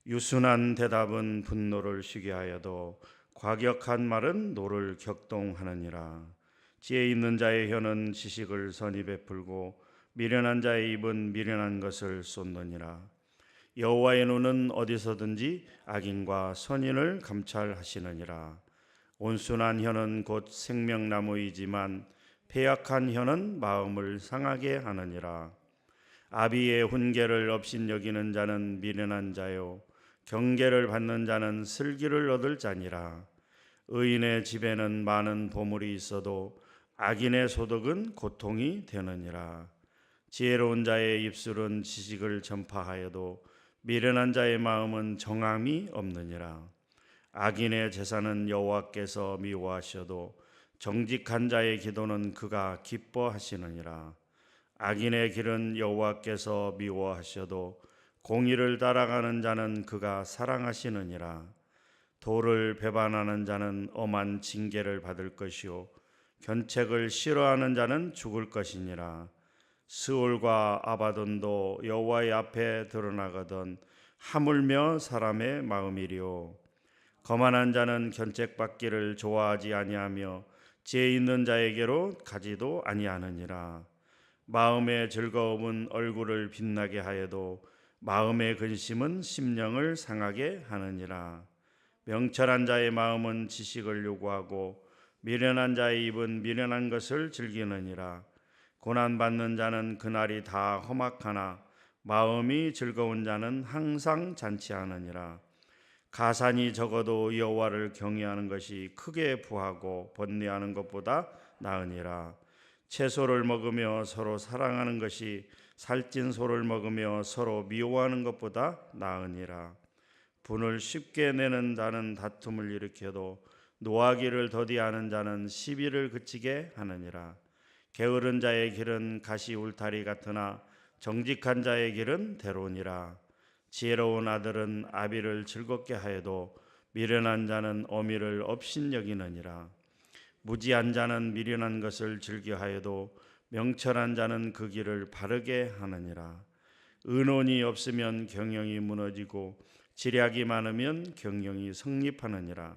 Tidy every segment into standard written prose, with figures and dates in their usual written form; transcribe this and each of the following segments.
유순한 대답은 분노를 쉬게 하여도 과격한 말은 노를 격동하느니라. 지혜 있는 자의 혀는 지식을 선히 베풀고 미련한 자의 입은 미련한 것을 쏟느니라. 여호와의 눈은 어디서든지 악인과 선인을 감찰하시느니라. 온순한 혀는 곧 생명나무이지만 패약한 혀는 마음을 상하게 하느니라. 아비의 훈계를 업신여기는 자는 미련한 자요 경계를 받는 자는 슬기를 얻을 자니라. 의인의 집에는 많은 보물이 있어도 악인의 소득은 고통이 되느니라. 지혜로운 자의 입술은 지식을 전파하여도 미련한 자의 마음은 정함이 없느니라. 악인의 제사는 여호와께서 미워하셔도 정직한 자의 기도는 그가 기뻐하시느니라. 악인의 길은 여호와께서 미워하셔도 공의를 따라가는 자는 그가 사랑하시느니라. 도를 배반하는 자는 엄한 징계를 받을 것이요 견책을 싫어하는 자는 죽을 것이니라. 스올과 아바돈도 여호와의 앞에 드러나거든 하물며 사람의 마음이리요. 거만한 자는 견책받기를 좋아하지 아니하며 지혜 있는 자에게로 가지도 아니하느니라. 마음의 즐거움은 얼굴을 빛나게 하여도 마음의 근심은 심령을 상하게 하느니라. 명철한 자의 마음은 지식을 요구하고 미련한 자의 입은 미련한 것을 즐기느니라. 고난받는 자는 그날이 다 험악하나 마음이 즐거운 자는 항상 잔치하느니라. 가산이 적어도 여호와를 경외하는 것이 크게 부하고 번뇌하는 것보다 나으니라. 채소를 먹으며 서로 사랑하는 것이 살찐 소를 먹으며 서로 미워하는 것보다 나으니라. 분을 쉽게 내는 자는 다툼을 일으켜도 노하기를 더디하는 자는 시비를 그치게 하느니라. 게으른 자의 길은 가시 울타리 같으나 정직한 자의 길은 대로니라. 지혜로운 아들은 아비를 즐겁게 하여도 미련한 자는 어미를 업신여기느니라. 무지한 자는 미련한 것을 즐겨하여도 명철한 자는 그 길을 바르게 하느니라. 의논이 없으면 경영이 무너지고 지략이 많으면 경영이 성립하느니라.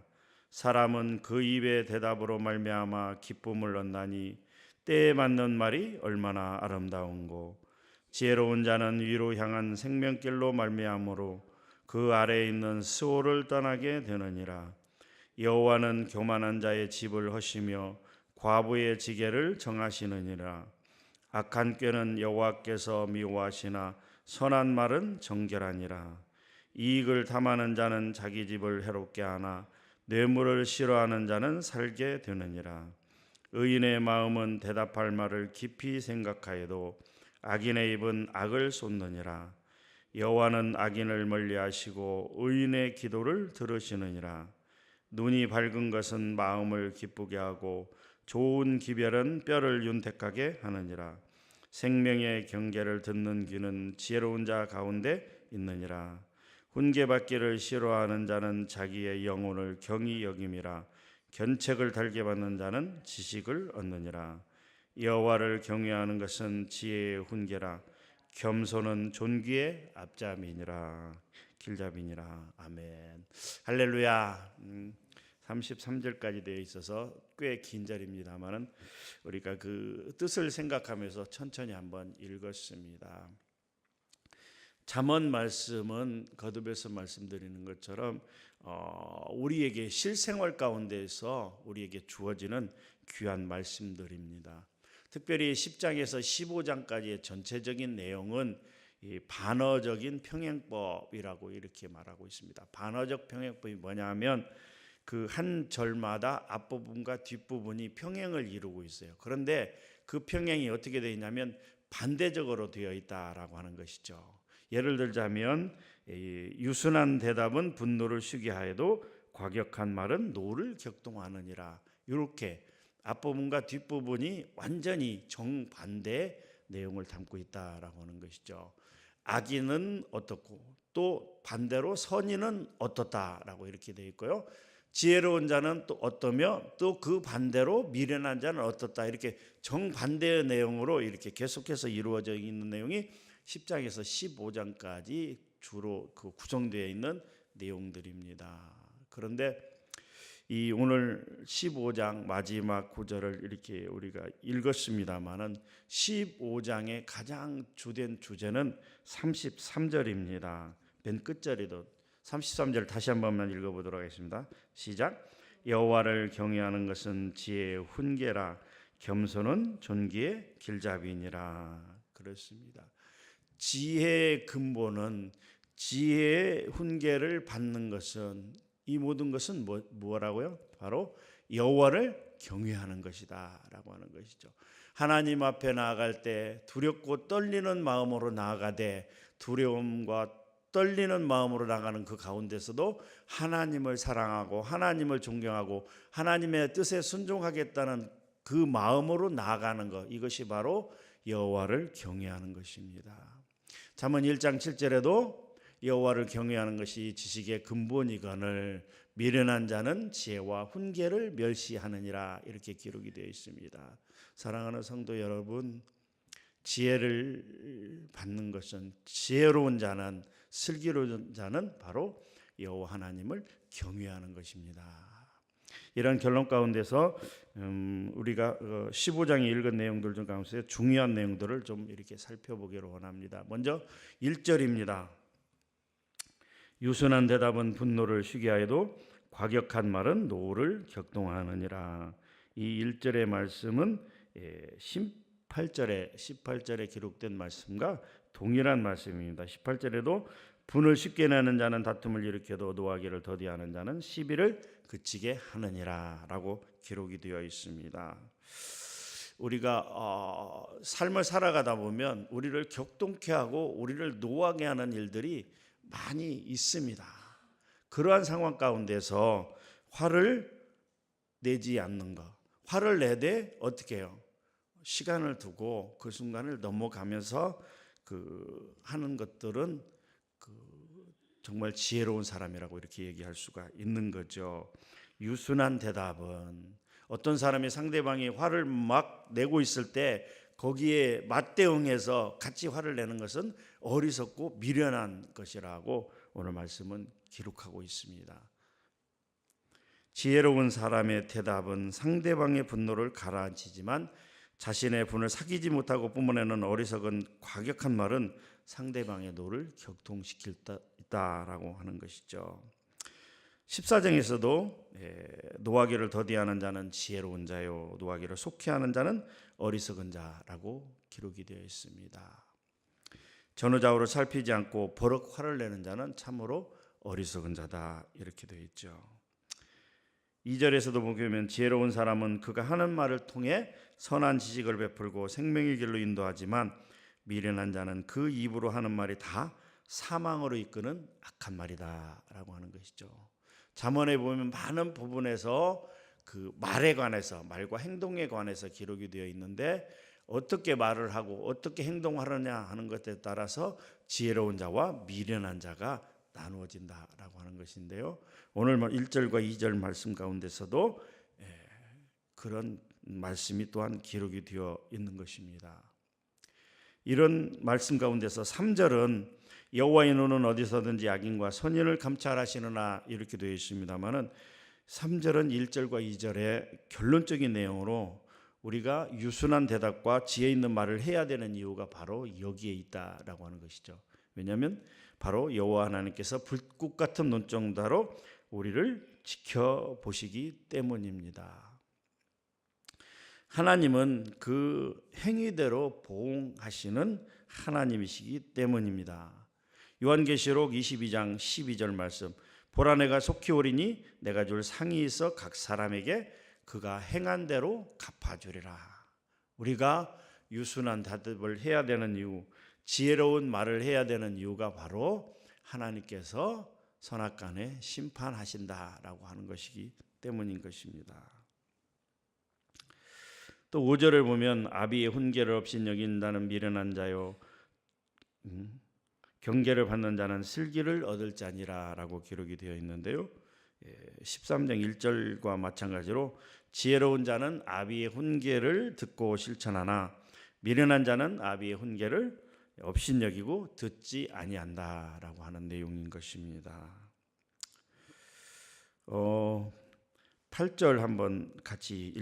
사람은 그 입의 대답으로 말미암아 기쁨을 얻나니 때에 맞는 말이 얼마나 아름다운고. 지혜로운 자는 위로 향한 생명길로 말미암으로 그 아래에 있는 스올을 떠나게 되느니라. 여호와는 교만한 자의 집을 허시며 과부의 지게를 정하시느니라. 악한 꾀는 여호와께서 미워하시나 선한 말은 정결하니라. 이익을 탐하는 자는 자기 집을 해롭게 하나 뇌물을 싫어하는 자는 살게 되느니라. 의인의 마음은 대답할 말을 깊이 생각하여도 악인의 입은 악을 쏟느니라. 여호와는 악인을 멀리하시고 의인의 기도를 들으시느니라. 눈이 밝은 것은 마음을 기쁘게 하고 좋은 기별은 뼈를 윤택하게 하느니라. 생명의 경계를 듣는 귀는 지혜로운 자 가운데 있느니라. 훈계받기를 싫어하는 자는 자기의 영혼을 경히 여김이라. 견책을 달게 받는 자는 지식을 얻느니라. 여호와를 경외하는 것은 지혜의 훈계라. 겸손은 존귀의 앞잠이니라. 길잡이니라. 아멘. 할렐루야. 33절까지 되어 있어서 꽤 긴 절입니다만은 우리가 그 뜻을 생각하면서 천천히 한번 읽었습니다. 잠언 말씀은 거듭해서 말씀드리는 것처럼 우리에게 실생활 가운데에서 우리에게 주어지는 귀한 말씀들입니다. 특별히 10장에서 15장까지의 전체적인 내용은 이 반어적인 평행법이라고 이렇게 말하고 있습니다. 반어적 평행법이 뭐냐면 그 한 절마다 앞부분과 뒷부분이 평행을 이루고 있어요. 그런데 그 평행이 어떻게 되어 있냐면 반대적으로 되어 있다라고 하는 것이죠. 예를 들자면 유순한 대답은 분노를 쉬게 하여도 과격한 말은 노를 격동하느니라. 이렇게 앞부분과 뒷부분이 완전히 정반대의 내용을 담고 있다라고 하는 것이죠. 악인은 어떻고 또 반대로 선인은 어떻다라고 이렇게 되어 있고요. 지혜로운 자는 또 어떠며 또 그 반대로 미련한 자는 어떻다. 이렇게 정반대의 내용으로 이렇게 계속해서 이루어져 있는 내용이 10장에서 15장까지 주로 그 구성되어 있는 내용들입니다. 그런데 이 오늘 15장 마지막 구절을 이렇게 우리가 읽었습니다마는 15장의 가장 주된 주제는 33절입니다. 맨 끝절에도 33절 다시 한 번만 읽어보도록 하겠습니다. 시작. 여호와를 경외하는 것은 지혜의 훈계라 겸손은 존귀의 길잡이니라. 그렇습니다. 지혜의 근본은, 지혜의 훈계를 받는 것은, 이 모든 것은 뭐라고요? 바로 여호와를 경외하는 것이다 라고 하는 것이죠. 하나님 앞에 나아갈 때 두렵고 떨리는 마음으로 나아가되, 두려움과 떨리는 마음으로 나가는 그 가운데서도 하나님을 사랑하고 하나님을 존경하고 하나님의 뜻에 순종하겠다는 그 마음으로 나아가는 것, 이것이 바로 여호와를 경외하는 것입니다. 잠언 1장 7절에도 여호와를 경외하는 것이 지식의 근본이거늘 미련한 자는 지혜와 훈계를 멸시하느니라, 이렇게 기록이 되어 있습니다. 사랑하는 성도 여러분, 지혜를 받는 것은, 지혜로운 자는, 슬기로운 자는 바로 여호와 하나님을 경외하는 것입니다. 이런 결론 가운데서 우리가 15장에 읽은 내용들 중 가운데 중요한 내용들을 좀 이렇게 살펴보기를 원합니다. 먼저 1절입니다. 유순한 대답은 분노를 쉬게 하여도 과격한 말은 노를 격동하느니라. 이 1절의 말씀은 18절에 기록된 말씀과 동일한 말씀입니다. 18절에도 분을 쉽게 내는 자는 다툼을 일으켜도 노하기를 더디하는 자는 시비를 그치게 하느니라 라고 기록이 되어 있습니다. 우리가 삶을 살아가다 보면 우리를 격동케 하고 우리를 노하게 하는 일들이 많이 있습니다. 그러한 상황 가운데서 화를 내지 않는 것, 화를 내되 어떻게 해요? 시간을 두고 그 순간을 넘어가면서 하는 것들은 정말 지혜로운 사람이라고 이렇게 얘기할 수가 있는 거죠. 유순한 대답은, 어떤 사람이 상대방이 화를 막 내고 있을 때 거기에 맞대응해서 같이 화를 내는 것은 어리석고 미련한 것이라고 오늘 말씀은 기록하고 있습니다. 지혜로운 사람의 대답은 상대방의 분노를 가라앉히지만 자신의 분을 사귀지 못하고 뿜어내는 어리석은 과격한 말은 상대방의 노를 격동시키다라고 하는 것이죠. 14장에서도 노하기를 더디하는 자는 지혜로운 자요, 노하기를 속히 하는 자는 어리석은 자라고 기록이 되어 있습니다. 전후좌우를 살피지 않고 버럭 화를 내는 자는 참으로 어리석은 자다, 이렇게 되어 있죠. 2절에서도 보면 지혜로운 사람은 그가 하는 말을 통해 선한 지식을 베풀고 생명의 길로 인도하지만 미련한 자는 그 입으로 하는 말이 다 사망으로 이끄는 악한 말이다 라고 하는 것이죠. 잠언에 보면 많은 부분에서 그 말에 관해서, 말과 행동에 관해서 기록이 되어 있는데 어떻게 말을 하고 어떻게 행동하느냐 하는 것에 따라서 지혜로운 자와 미련한 자가 나누어진다라고 하는 것인데요. 오늘 1절과 2절 말씀 가운데서도 그런 말씀이 또한 기록이 되어 있는 것입니다. 이런 말씀 가운데서 3절은 여호와의 눈은 어디서든지 악인과 선인을 감찰하시느나, 이렇게 되어 있습니다만은 3절은 1절과 2절의 결론적인 내용으로 우리가 유순한 대답과 지혜 있는 말을 해야 되는 이유가 바로 여기에 있다라고 하는 것이죠. 왜냐하면 바로 여호와 하나님께서 불꽃 같은 눈동자로 우리를 지켜보시기 때문입니다. 하나님은 그 행위대로 보응하시는 하나님이시기 때문입니다. 요한계시록 22장 12절 말씀, 보라 내가 속히 오리니 내가 줄 상이 있어 각 사람에게 그가 행한 대로 갚아주리라. 우리가 유순한 대답을 해야 되는 이유, 지혜로운 말을 해야 되는 이유가 바로 하나님께서 선악간에 심판하신다라고 하는 것이기 때문인 것입니다. 또 5절을 보면 아비의 훈계를 없이 여긴다는 미련한 자요, 경계를 받는 자는 슬기를 얻을 자니라 라고 기록이 되어 있는데요. 13장 1절과 마찬가지로 지혜로운 자는 아비의 훈계를 듣고 실천하나 미련한 자는 아비의 훈계를 업신여기고 듣지 아니한다라고 하는 내용인 것입니다. 8절 한번 같이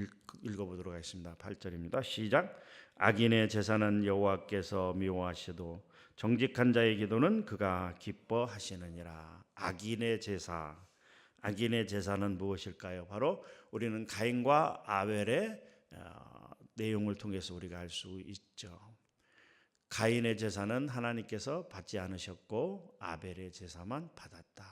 읽어보도록 하겠습니다. 8절입니다. 시작. 악인의 제사는 여호와께서 미워하시도 정직한 자의 기도는 그가 기뻐하시느니라. 악인의 제사는 무엇일까요? 바로 우리는 가인과 아벨의 내용을 통해서 우리가 알 수 있죠. 가인의 제사는 하나님께서 받지 않으셨고 아벨의 제사만 받았다.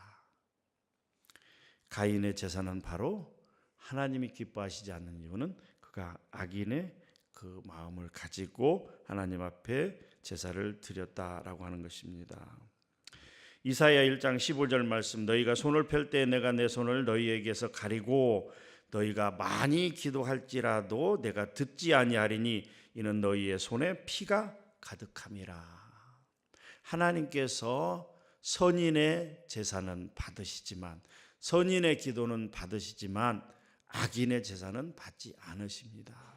가인의 제사는 바로 하나님이 기뻐하시지 않는 이유는 그가 악인의 그 마음을 가지고 하나님 앞에 제사를 드렸다라고 하는 것입니다. 이사야 1장 15절 말씀, 너희가 손을 펼 때 내가 내 손을 너희에게서 가리고 너희가 많이 기도할지라도 내가 듣지 아니하리니 이는 너희의 손에 피가 가득함이라. 하나님께서 선인의 제사는 받으시지만, 선인의 기도는 받으시지만 악인의 제사는 받지 않으십니다.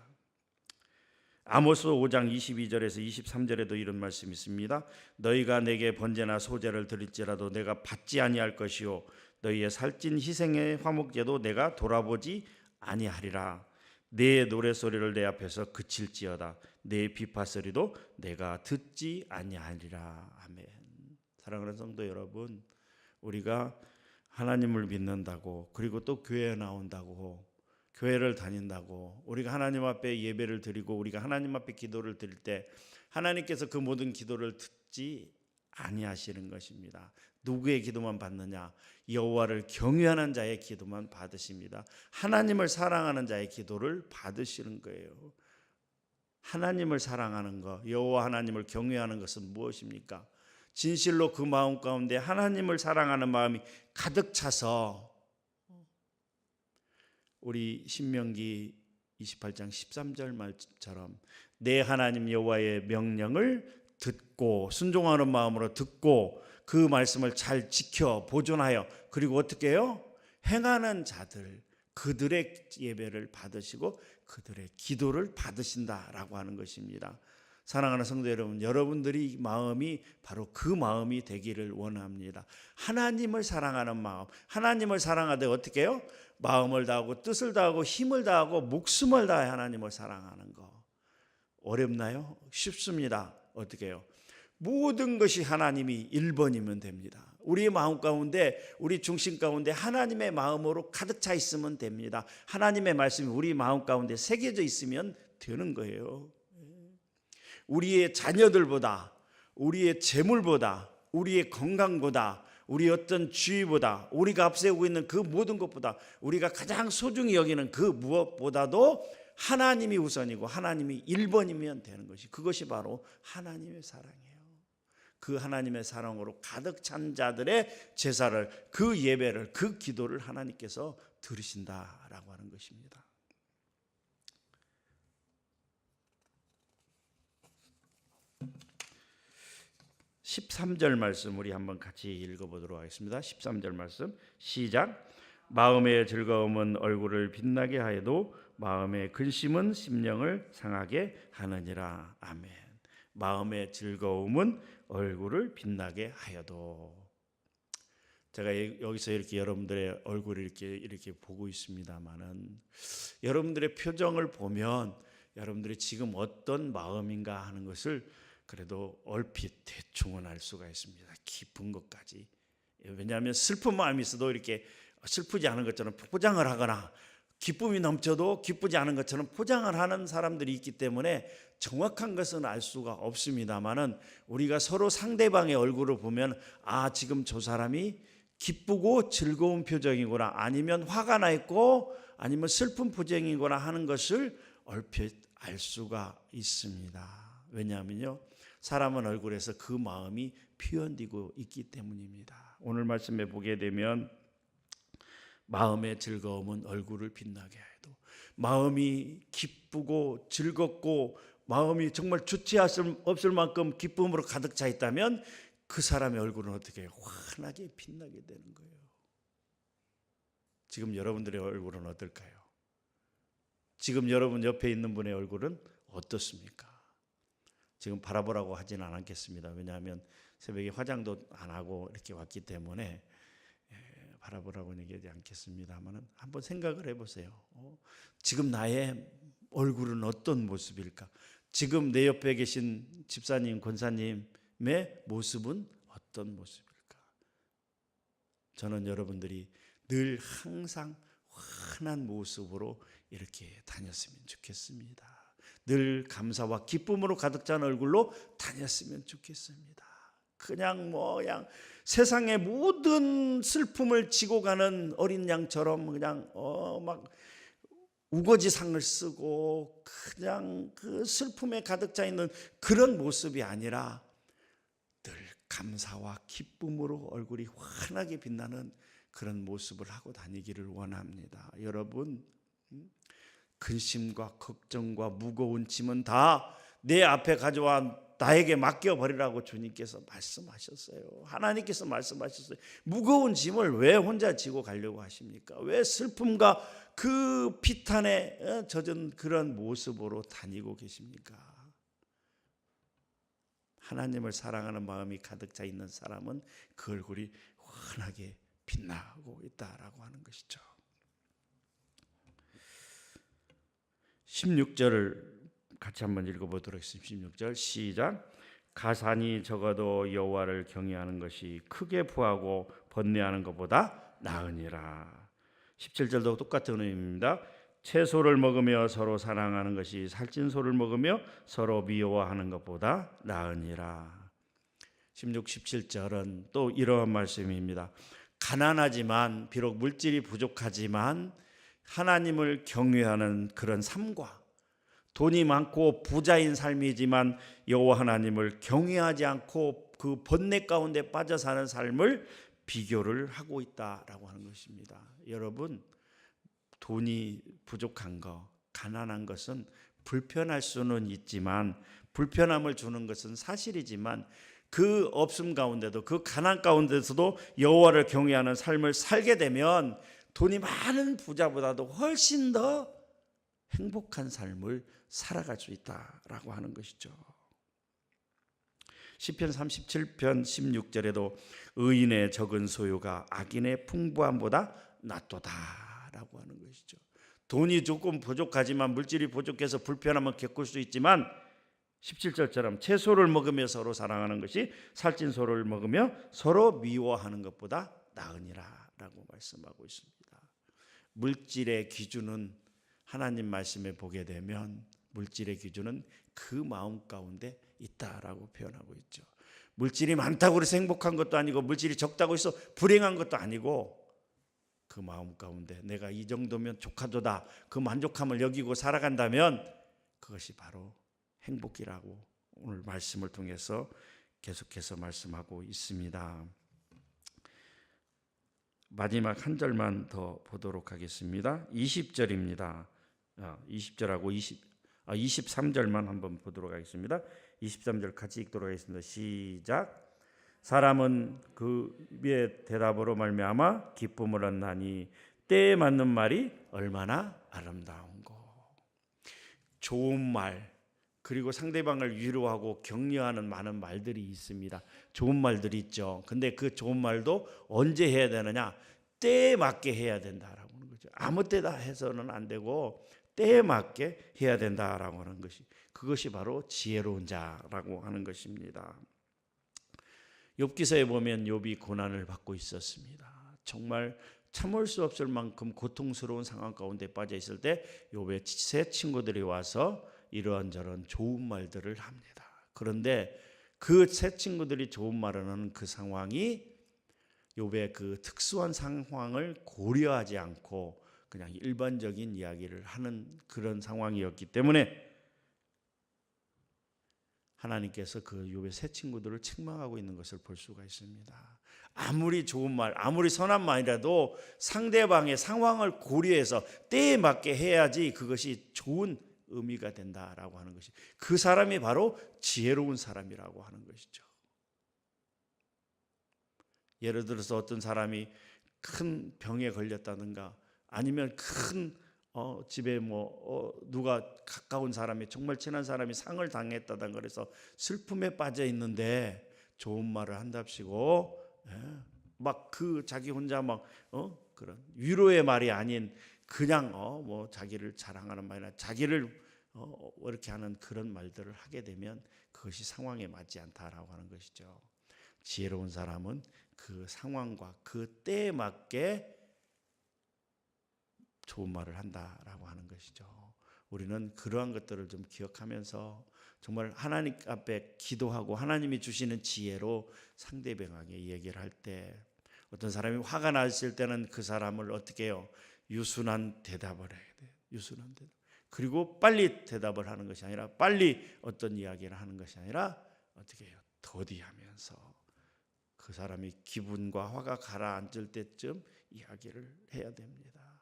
아모스 5장 22절에서 23절에도 이런 말씀이 있습니다. 너희가 내게 번제나 소제를 드릴지라도 내가 받지 아니할 것이요 너희의 살찐 희생의 화목제도 내가 돌아보지 아니하리라. 내 노래소리를 내 앞에서 그칠지어다 내 비파소리도 내가 듣지 아니하리라. 아멘. 사랑하는 성도 여러분, 우리가 하나님을 믿는다고, 그리고 또 교회에 나온다고, 교회를 다닌다고, 우리가 하나님 앞에 예배를 드리고 우리가 하나님 앞에 기도를 드릴 때 하나님께서 그 모든 기도를 듣지 아니하시는 것입니다. 누구의 기도만 받느냐? 여호와를 경외하는 자의 기도만 받으십니다. 하나님을 사랑하는 자의 기도를 받으시는 거예요. 하나님을 사랑하는 것, 여호와 하나님을 경외하는 것은 무엇입니까? 진실로 그 마음 가운데 하나님을 사랑하는 마음이 가득 차서, 우리 신명기 28장 13절 말처럼 내 하나님 여호와의 명령을 듣고 순종하는 마음으로 듣고 그 말씀을 잘 지켜 보존하여, 그리고 어떻게 해요? 행하는 자들, 그들의 예배를 받으시고 그들의 기도를 받으신다라고 하는 것입니다. 사랑하는 성도 여러분, 여러분들이 마음이 바로 그 마음이 되기를 원합니다. 하나님을 사랑하는 마음, 하나님을 사랑하되 어떻게 해요? 마음을 다하고 뜻을 다하고 힘을 다하고 목숨을 다해 하나님을 사랑하는 거. 어렵나요? 쉽습니다. 어떻게 해요? 모든 것이 하나님이 1번이면 됩니다. 우리 마음 가운데, 우리 중심 가운데 하나님의 마음으로 가득 차 있으면 됩니다. 하나님의 말씀이 우리 마음 가운데 새겨져 있으면 되는 거예요. 우리의 자녀들보다, 우리의 재물보다, 우리의 건강보다, 우리 어떤 주의보다, 우리가 앞세우고 있는 그 모든 것보다, 우리가 가장 소중히 여기는 그 무엇보다도 하나님이 우선이고 하나님이 1번이면 되는 것이, 그것이 바로 하나님의 사랑이에요. 그 하나님의 사랑으로 가득 찬 자들의 제사를, 그 예배를, 그 기도를 하나님께서 들으신다라고 하는 것입니다. 13절 말씀 우리 한번 같이 읽어보도록 하겠습니다. 13절 말씀 시작. 마음의 즐거움은 얼굴을 빛나게 하여도 마음의 근심은 심령을 상하게 하느니라. 아멘. 마음의 즐거움은 얼굴을 빛나게 하여도. 제가 여기서 이렇게 여러분들의 얼굴을 이렇게 보고 있습니다만은, 여러분들의 표정을 보면 여러분들이 지금 어떤 마음인가 하는 것을 그래도 얼핏 대충은 알 수가 있습니다. 깊은 것까지. 왜냐하면 슬픈 마음이 있어도 이렇게 슬프지 않은 것처럼 포장을 하거나, 기쁨이 넘쳐도 기쁘지 않은 것처럼 포장을 하는 사람들이 있기 때문에 정확한 것은 알 수가 없습니다만은, 우리가 서로 상대방의 얼굴을 보면 아, 지금 저 사람이 기쁘고 즐거운 표정이구나, 아니면 화가 나 있고 아니면 슬픈 표정이구나 하는 것을 얼핏 알 수가 있습니다. 왜냐하면요, 사람은 얼굴에서 그 마음이 표현되고 있기 때문입니다. 오늘 말씀에 보게 되면 마음의 즐거움은 얼굴을 빛나게 해도, 마음이 기쁘고 즐겁고 마음이 정말 좋지 없을 만큼 기쁨으로 가득 차 있다면 그 사람의 얼굴은 어떻게 해요? 환하게 빛나게 되는 거예요. 지금 여러분들의 얼굴은 어떨까요? 지금 여러분 옆에 있는 분의 얼굴은 어떻습니까? 지금 바라보라고 하지는 않겠습니다. 왜냐하면 새벽에 화장도 안 하고 이렇게 왔기 때문에 바라보라고는 얘기하지 않겠습니다만 한번 생각을 해보세요. 지금 나의 얼굴은 어떤 모습일까? 지금 내 옆에 계신 집사님, 권사님의 모습은 어떤 모습일까? 저는 여러분들이 늘 항상 환한 모습으로 이렇게 다녔으면 좋겠습니다. 늘 감사와 기쁨으로 가득 찬 얼굴로 다녔으면 좋겠습니다. 그냥 세상의 모든 슬픔을 지고 가는 어린 양처럼 그냥 막 우거지상을 쓰고 그냥 그 슬픔에 가득 차 있는 그런 모습이 아니라 늘 감사와 기쁨으로 얼굴이 환하게 빛나는 그런 모습을 하고 다니기를 원합니다. 여러분, 근심과 걱정과 무거운 짐은 다 내 앞에 가져와 나에게 맡겨버리라고 주님께서 말씀하셨어요. 하나님께서 말씀하셨어요. 무거운 짐을 왜 혼자 지고 가려고 하십니까? 왜 슬픔과 그 피탄에 젖은 그런 모습으로 다니고 계십니까? 하나님을 사랑하는 마음이 가득 차 있는 사람은 그 얼굴이 환하게 빛나고 있다라고 하는 것이죠. 16절을 같이 한번 읽어보도록 하겠습니다. 16절 시작. 가산이 적어도 여호와를 경외하는 것이 크게 부하고 번뇌하는 것보다 나으니라. 17절도 똑같은 의미입니다. 채소를 먹으며 서로 사랑하는 것이 살찐 소를 먹으며 서로 미워하는 것보다 나으니라. 16, 17절은 또 이러한 말씀입니다. 가난하지만 비록 물질이 부족하지만 하나님을 경외하는 그런 삶과 돈이 많고 부자인 삶이지만 여호와 하나님을 경외하지 않고 그 번뇌 가운데 빠져 사는 삶을 비교를 하고 있다라고 하는 것입니다. 여러분, 돈이 부족한 것, 가난한 것은 불편할 수는 있지만 불편함을 주는 것은 사실이지만 그 없음 가운데도 그 가난 가운데서도 여호와를 경외하는 삶을 살게 되면 돈이 많은 부자보다도 훨씬 더 행복한 삶을 살아갈 수 있다라고 하는 것이죠. 시편 37편 16절에도 의인의 적은 소유가 악인의 풍부함보다 낫도다라고 하는 것이죠. 돈이 조금 부족하지만 물질이 부족해서 불편함을 겪을 수 있지만 17절처럼 채소를 먹으며 서로 사랑하는 것이 살찐 소를 먹으며 서로 미워하는 것보다 나으니라라고 말씀하고 있습니다. 물질의 기준은 하나님 말씀에 보게 되면 물질의 기준은 그 마음 가운데 있다라고 표현하고 있죠. 물질이 많다고 해서 행복한 것도 아니고 물질이 적다고 해서 불행한 것도 아니고 그 마음 가운데 내가 이 정도면 족하도다 그 만족함을 여기고 살아간다면 그것이 바로 행복이라고 오늘 말씀을 통해서 계속해서 말씀하고 있습니다. 마지막 한 절만 더 보도록 하겠습니다. 20절입니다. 20절하고 23절만 한번 보도록 하겠습니다. 23절 같이 읽도록 하겠습니다. 시작. 사람은 그 위의 대답으로 말미암아 기쁨을 얻나니 때에 맞는 말이 얼마나 아름다운고. 좋은 말 그리고 상대방을 위로하고 격려하는 많은 말들이 있습니다. 좋은 말들이 있죠. 근데 그 좋은 말도 언제 해야 되느냐? 때에 맞게 해야 된다라고 하는 거죠. 아무 때나 해서는 안 되고 때에 맞게 해야 된다라고 하는 것이 그것이 바로 지혜로운 자라고 하는 것입니다. 욥기서에 보면 욥이 고난을 받고 있었습니다. 정말 참을 수 없을 만큼 고통스러운 상황 가운데 빠져 있을 때 욥의 세 친구들이 와서 이런저런 좋은 말들을 합니다. 그런데 그 세 친구들이 좋은 말을 하는 그 상황이 욥의 그 특수한 상황을 고려하지 않고 그냥 일반적인 이야기를 하는 그런 상황이었기 때문에 하나님께서 그 욥의 세 친구들을 책망하고 있는 것을 볼 수가 있습니다. 아무리 좋은 말, 아무리 선한 말이라도 상대방의 상황을 고려해서 때에 맞게 해야지 그것이 좋은 의미가 된다라고 하는 것이 그 사람이 바로 지혜로운 사람이라고 하는 것이죠. 예를 들어서 어떤 사람이 큰 병에 걸렸다든가 아니면 큰 집에 누가 가까운 사람이 정말 친한 사람이 상을 당했다던 그래서 슬픔에 빠져 있는데 좋은 말을 한답시고 막 자기 혼자 그런 위로의 말이 아닌 그냥 자기를 자랑하는 말이나 자기를 이렇게 하는 그런 말들을 하게 되면 그것이 상황에 맞지 않다라고 하는 것이죠. 지혜로운 사람은 그 상황과 그 때에 맞게 좋은 말을 한다라고 하는 것이죠. 우리는 그러한 것들을 좀 기억하면서 정말 하나님 앞에 기도하고 하나님이 주시는 지혜로 상대방에게 얘기를 할 때 어떤 사람이 화가 났을 때는 그 사람을 어떻게 해요? 유순한 대답을 해야 돼요. 유순한 대답. 그리고 빨리 대답을 하는 것이 아니라 빨리 어떤 이야기를 하는 것이 아니라 어떻게 해요? 더디하면서 그 사람이 기분과 화가 가라앉을 때쯤 이야기를 해야 됩니다.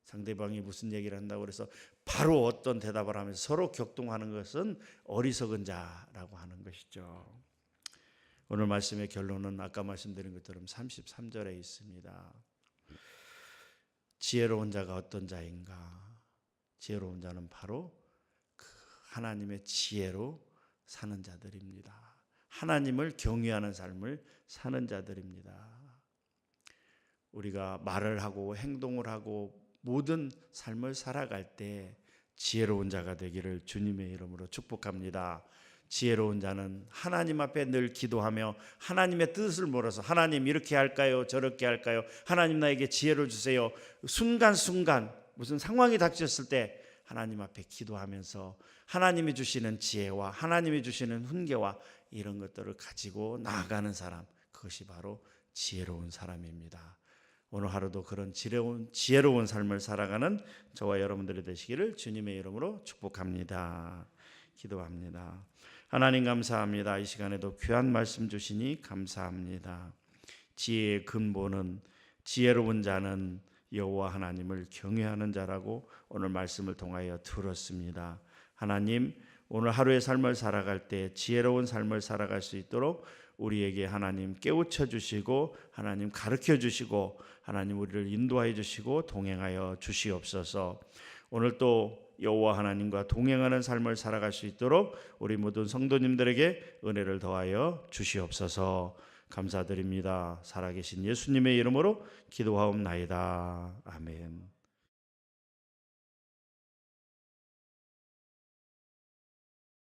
상대방이 무슨 얘기를 한다고 그래서 바로 어떤 대답을 하면서 서로 격동하는 것은 어리석은 자라고 하는 것이죠. 오늘 말씀의 결론은 아까 말씀드린 것처럼 33절에 있습니다. 지혜로운 자가 어떤 자인가? 지혜로운 자는 바로 그 하나님의 지혜로 사는 자들입니다. 하나님을 경외하는 삶을 사는 자들입니다. 우리가 말을 하고 행동을 하고 모든 삶을 살아갈 때 지혜로운 자가 되기를 주님의 이름으로 축복합니다. 지혜로운 자는 하나님 앞에 늘 기도하며 하나님의 뜻을 물어서 하나님 이렇게 할까요? 저렇게 할까요? 하나님 나에게 지혜를 주세요. 순간순간 무슨 상황이 닥쳤을 때 하나님 앞에 기도하면서 하나님이 주시는 지혜와 하나님이 주시는 훈계와 이런 것들을 가지고 나아가는 사람, 그것이 바로 지혜로운 사람입니다. 오늘 하루도 그런 지혜로운 삶을 살아가는 저와 여러분들이 되시기를 주님의 이름으로 축복합니다. 기도합니다. 하나님 감사합니다. 이 시간에도 귀한 말씀 주시니 감사합니다. 지혜의 근본은 지혜로운 자는 여호와 하나님을 경외하는 자라고 오늘 말씀을 통하여 들었습니다. 하나님, 오늘 하루의 삶을 살아갈 때 지혜로운 삶을 살아갈 수 있도록 우리에게 하나님 깨우쳐 주시고 하나님 가르쳐 주시고 하나님 우리를 인도하여 주시고 동행하여 주시옵소서. 오늘 또 여호와 하나님과 동행하는 삶을 살아갈 수 있도록 우리 모든 성도님들에게 은혜를 더하여 주시옵소서. 감사드립니다. 살아계신 예수님의 이름으로 기도하옵나이다. 아멘.